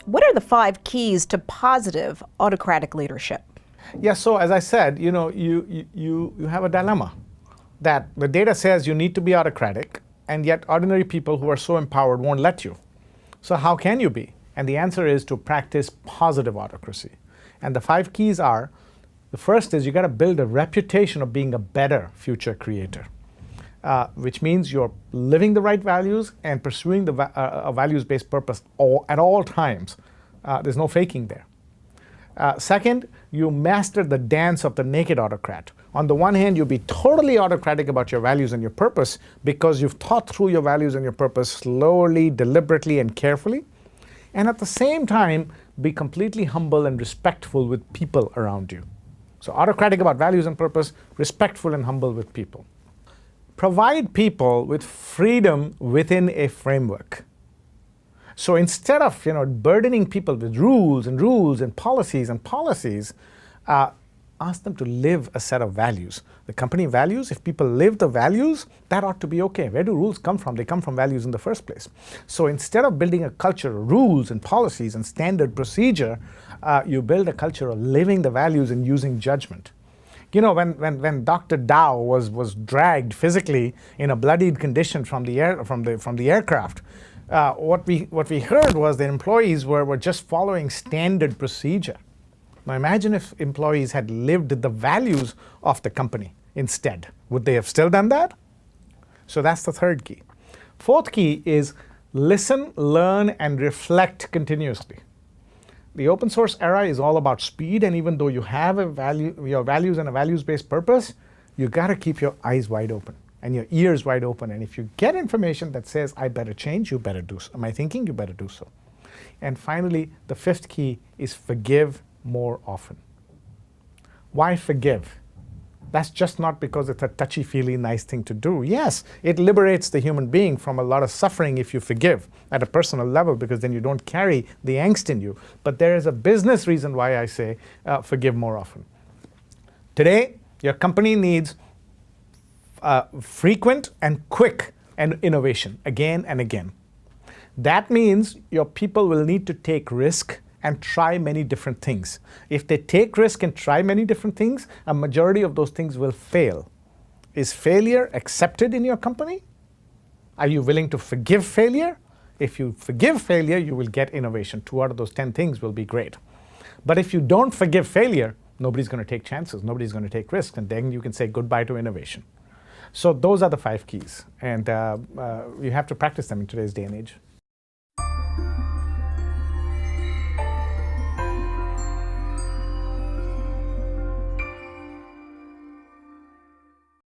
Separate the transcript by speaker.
Speaker 1: What are the 5 keys to positive autocratic leadership?
Speaker 2: Yeah, so as I said, you have a dilemma that the data says you need to be autocratic, and yet ordinary people who are so empowered won't let you. So how can you be? And the answer is to practice positive autocracy. And the 5 keys are, the first is you got to build a reputation of being a better future creator, which means you're living the right values and pursuing a values-based purpose at all times. There's no faking there. Second, you master the dance of the naked autocrat. On the one hand, you'll be totally autocratic about your values and your purpose because you've thought through your values and your purpose slowly, deliberately, and carefully. And at the same time, be completely humble and respectful with people around you. So autocratic about values and purpose, respectful and humble with people. Provide people with freedom within a framework. So instead of burdening people with rules and policies, ask them to live a set of values. The company values, if people live the values, that ought to be okay. Where do rules come from? They come from values in the first place. So instead of building a culture of rules and policies and standard procedure, you build a culture of living the values and using judgment. When Dr. Dow was dragged physically in a bloodied condition from the aircraft, what we heard was that employees were just following standard procedure. Now imagine if employees had lived the values of the company instead. Would they have still done that? So that's the 3rd key. 4th key is listen, learn, and reflect continuously. The open source era is all about speed, and even though you have your values and a values-based purpose, you got to keep your eyes wide open and your ears wide open. And if you get information that says, I better change, you better do so. Am I thinking? You better do so. And finally, the 5th key is forgive more often. Why forgive? That's just not because it's a touchy-feely nice thing to do. Yes, it liberates the human being from a lot of suffering if you forgive at a personal level, because then you don't carry the angst in you. But there is a business reason why I say forgive more often. Today, your company needs frequent and quick and innovation again and again. That means your people will need to take risk and try many different things. If they take risk and try many different things, a majority of those things will fail. Is failure accepted in your company? Are you willing to forgive failure? If you forgive failure, you will get innovation. 2 out of those 10 things will be great. But if you don't forgive failure, nobody's going to take chances, nobody's going to take risks, and then you can say goodbye to innovation. So those are the 5 keys, and you have to practice them in today's day and age.